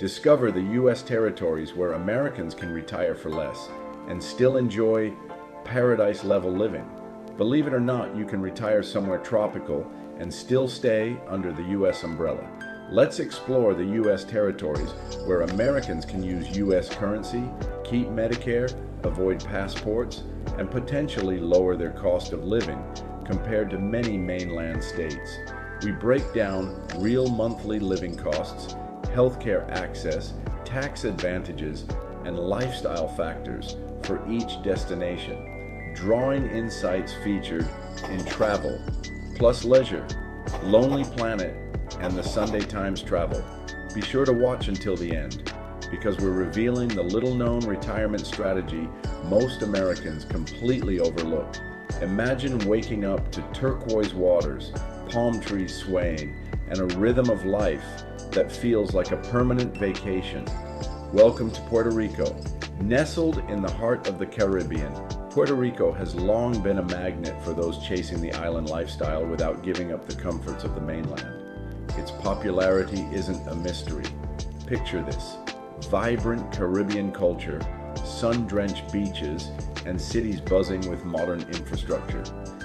Discover the U.S. territories where Americans can retire for less and still enjoy paradise-level living. Believe it or not, you can retire somewhere tropical and still stay under the U.S. umbrella. Let's explore the U.S. territories where Americans can use U.S. currency, keep Medicare, avoid passports, and potentially lower their cost of living compared to many mainland states. We break down real monthly living costs, healthcare access, tax advantages, and lifestyle factors for each destination, drawing insights featured in Travel, plus Leisure, Lonely Planet, and the Sunday Times Travel. Be sure to watch until the end, because we're revealing the little-known retirement strategy most Americans completely overlook. Imagine waking up to turquoise waters, palm trees swaying, and a rhythm of life that feels like a permanent vacation. Welcome to Puerto Rico. Nestled in the heart of the Caribbean, Puerto Rico has long been a magnet for those chasing the island lifestyle without giving up the comforts of the mainland. Its popularity isn't a mystery. Picture this: vibrant Caribbean culture, sun-drenched beaches, and cities buzzing with modern infrastructure.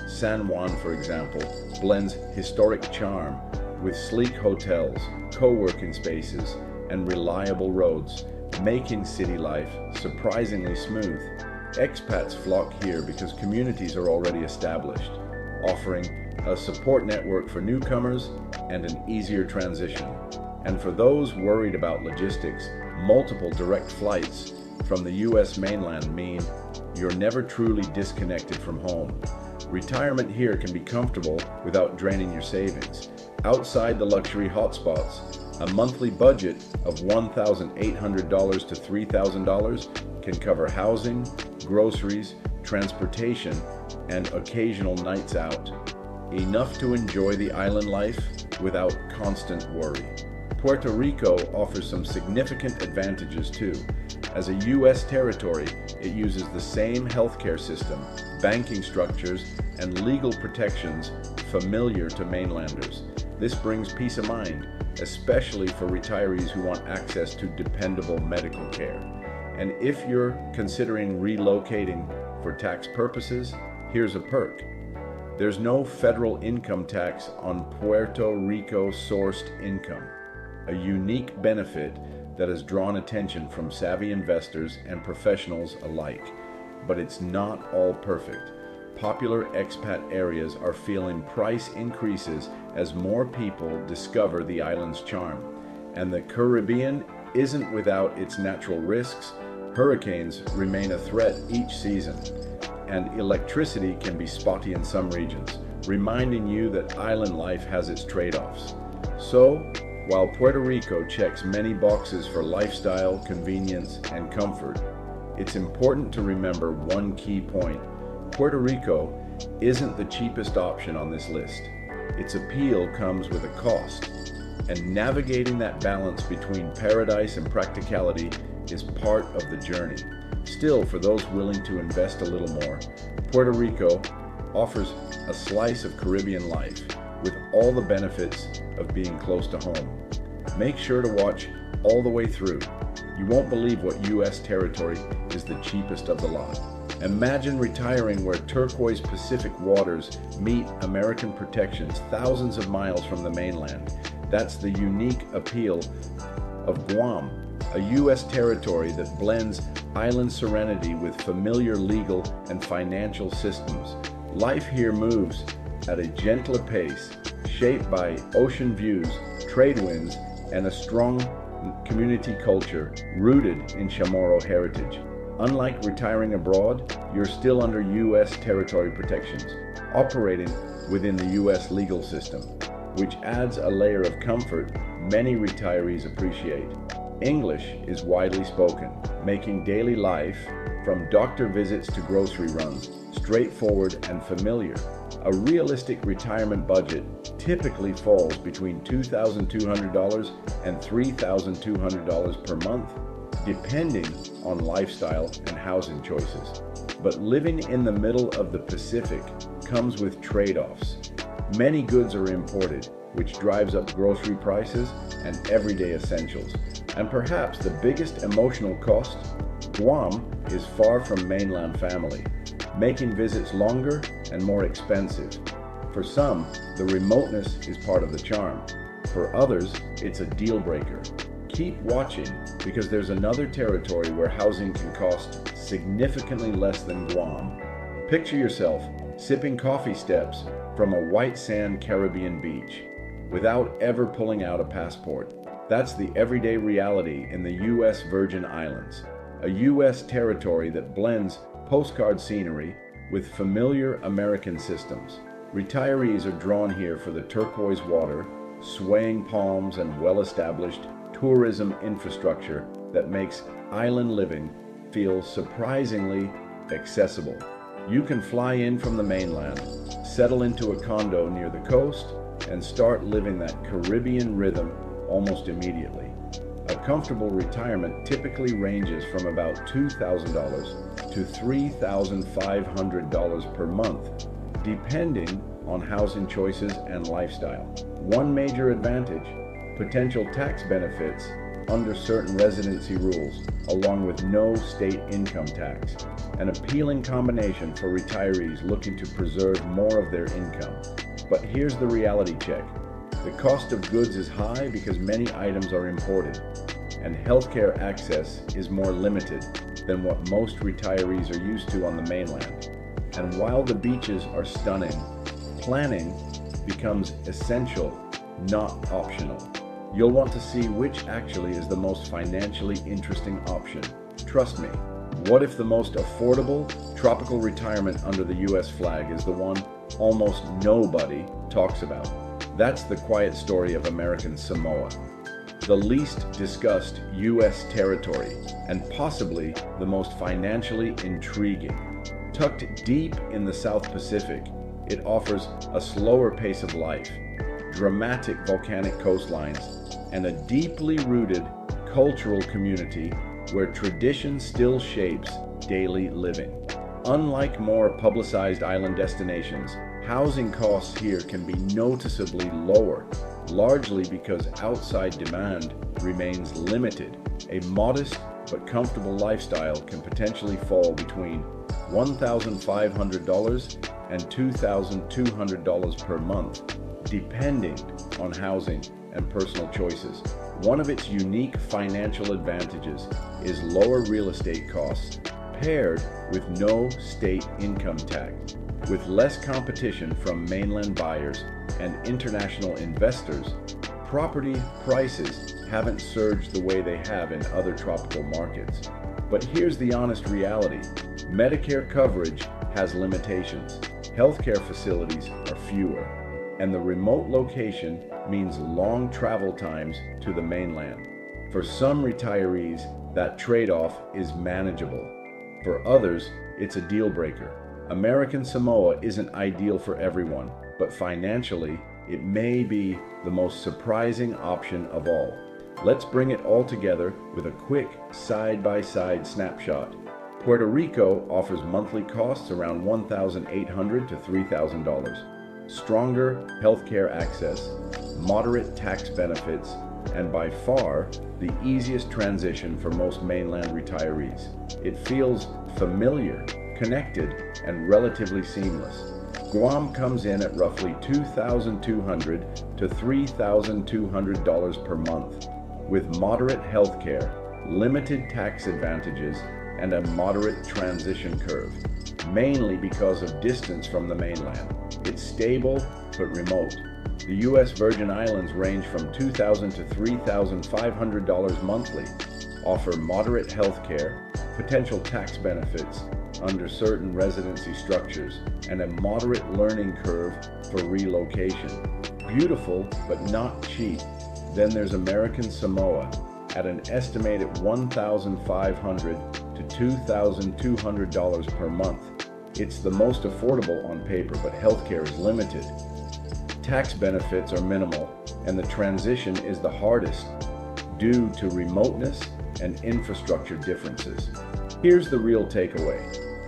San Juan, for example, blends historic charm with sleek hotels, co-working spaces, and reliable roads, making city life surprisingly smooth. Expats flock here because communities are already established, offering a support network for newcomers and an easier transition. And for those worried about logistics, multiple direct flights from the U.S. mainland mean you're never truly disconnected from home. Retirement here can be comfortable without draining your savings. Outside the luxury hotspots, a monthly budget of $1,800 to $3,000 can cover housing, groceries, transportation, and occasional nights out. Enough to enjoy the island life without constant worry. Puerto Rico offers some significant advantages too. As a U.S. territory, it uses the same healthcare system, banking structures, and legal protections familiar to mainlanders. This brings peace of mind, especially for retirees who want access to dependable medical care. And if you're considering relocating for tax purposes, here's a perk. There's no federal income tax on Puerto Rico-sourced income, a unique benefit that has drawn attention from savvy investors and professionals alike. But it's not all perfect. Popular expat areas are feeling price increases as more people discover the island's charm. And the Caribbean isn't without its natural risks. Hurricanes remain a threat each season, and electricity can be spotty in some regions, reminding you that island life has its trade-offs. So, while Puerto Rico checks many boxes for lifestyle, convenience, and comfort, it's important to remember one key point. Puerto Rico isn't the cheapest option on this list. Its appeal comes with a cost, and navigating that balance between paradise and practicality is part of the journey. Still, for those willing to invest a little more, Puerto Rico offers a slice of Caribbean life with all the benefits of being close to home. Make sure to watch all the way through. You won't believe what U.S. territory is the cheapest of the lot. Imagine retiring where turquoise Pacific waters meet American protections thousands of miles from the mainland. That's the unique appeal of Guam, a U.S. territory that blends island serenity with familiar legal and financial systems. Life here moves at a gentler pace, shaped by ocean views, trade winds, and a strong community culture rooted in Chamorro heritage. Unlike retiring abroad, you're still under U.S. territory protections, operating within the U.S. legal system, which adds a layer of comfort many retirees appreciate. English is widely spoken, making daily life, from doctor visits to grocery runs, straightforward and familiar. A realistic retirement budget typically falls between $2,200 and $3,200 per month, depending on lifestyle and housing choices. But living in the middle of the Pacific comes with trade-offs. Many goods are imported, which drives up grocery prices and everyday essentials. And perhaps the biggest emotional cost? Guam is far from mainland family, making visits longer and more expensive. For some, the remoteness is part of the charm. For others, it's a deal breaker. Keep watching, because there's another territory where housing can cost significantly less than Guam. Picture yourself sipping coffee steps from a white sand Caribbean beach without ever pulling out a passport. That's the everyday reality in the U.S. Virgin Islands, a U.S. territory that blends postcard scenery with familiar American systems. Retirees are drawn here for the turquoise water, swaying palms, and well-established tourism infrastructure that makes island living feel surprisingly accessible. You can fly in from the mainland, settle into a condo near the coast, and start living that Caribbean rhythm almost immediately. A comfortable retirement typically ranges from about $2,000 to $3,500 per month, depending on housing choices and lifestyle. One major advantage: potential tax benefits under certain residency rules, along with no state income tax. An appealing combination for retirees looking to preserve more of their income. But here's the reality check. The cost of goods is high because many items are imported, and healthcare access is more limited than what most retirees are used to on the mainland. And while the beaches are stunning, planning becomes essential, not optional. You'll want to see which actually is the most financially interesting option. Trust me, what if the most affordable tropical retirement under the US flag is the one almost nobody talks about? That's the quiet story of American Samoa, the least discussed US territory, and possibly the most financially intriguing. Tucked deep in the South Pacific, it offers a slower pace of life, dramatic volcanic coastlines, and a deeply rooted cultural community where tradition still shapes daily living. Unlike more publicized island destinations, housing costs here can be noticeably lower, largely because outside demand remains limited. A modest but comfortable lifestyle can potentially fall between $1,500 and $2,200 per month, depending on housing and personal choices. One of its unique financial advantages is lower real estate costs paired with no state income tax. With less competition from mainland buyers and international investors, property prices haven't surged the way they have in other tropical markets. But here's the honest reality. Medicare coverage has limitations, healthcare facilities are fewer, and the remote location means long travel times to the mainland. For some retirees, that trade-off is manageable. For others, it's a deal breaker. American Samoa isn't ideal for everyone, but financially, it may be the most surprising option of all. Let's bring it all together with a quick side-by-side snapshot. Puerto Rico offers monthly costs around $1,800 to $3,000. Stronger healthcare access, moderate tax benefits, and by far the easiest transition for most mainland retirees. It feels familiar, connected, and relatively seamless. Guam comes in at roughly $2,200 to $3,200 per month, with moderate healthcare, limited tax advantages, and a moderate transition curve, mainly because of distance from the mainland. It's stable but remote. The U.S. Virgin Islands range from $2,000 to $3,500 monthly, offer moderate health care, potential tax benefits under certain residency structures, and a moderate learning curve for relocation. Beautiful but not cheap. Then there's American Samoa at an estimated $1,500 to $2,200 per month. It's the most affordable on paper, but healthcare is limited. Tax benefits are minimal, and the transition is the hardest due to remoteness and infrastructure differences. Here's the real takeaway.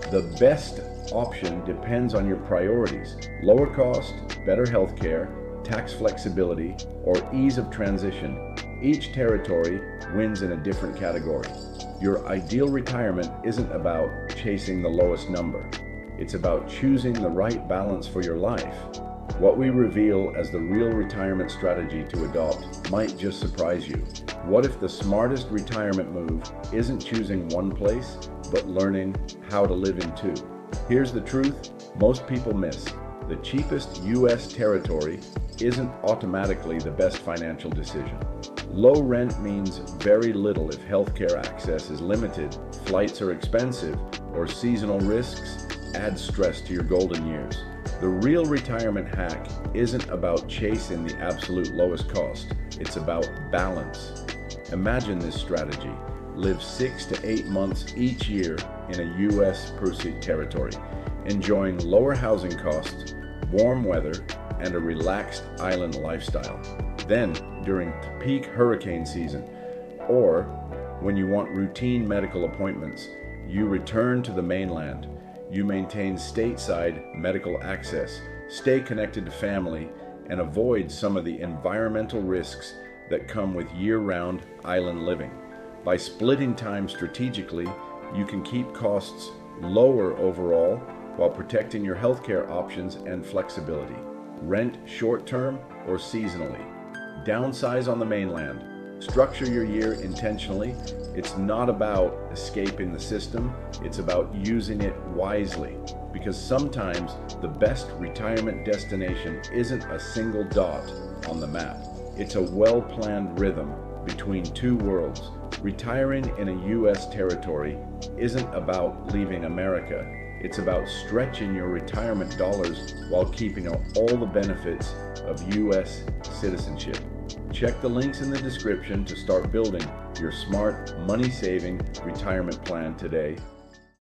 The best option depends on your priorities: lower cost, better healthcare, tax flexibility, or ease of transition. Each territory wins in a different category. Your ideal retirement isn't about chasing the lowest number. It's about choosing the right balance for your life. What we reveal as the real retirement strategy to adopt might just surprise you. What if the smartest retirement move isn't choosing one place, but learning how to live in two? Here's the truth most people miss. The cheapest U.S. territory isn't automatically the best financial decision. Low rent means very little if healthcare access is limited, flights are expensive, or seasonal risks add stress to your golden years. The real retirement hack isn't about chasing the absolute lowest cost. It's about balance. Imagine this strategy. Live 6 to 8 months each year in a U.S. pursuit territory, enjoying lower housing costs, warm weather, and a relaxed island lifestyle. Then, during peak hurricane season, or when you want routine medical appointments, you return to the mainland. You maintain stateside medical access, stay connected to family, and avoid some of the environmental risks that come with year-round island living. By splitting time strategically, you can keep costs lower overall while protecting your healthcare options and flexibility. Rent short-term or seasonally. Downsize on the mainland. Structure your year intentionally. It's not about escaping the system, it's about using it wisely. Because sometimes the best retirement destination isn't a single dot on the map. It's a well-planned rhythm between two worlds. Retiring in a U.S. territory isn't about leaving America. It's about stretching your retirement dollars while keeping all the benefits of U.S. citizenship. Check the links in the description to start building your smart, money-saving retirement plan today.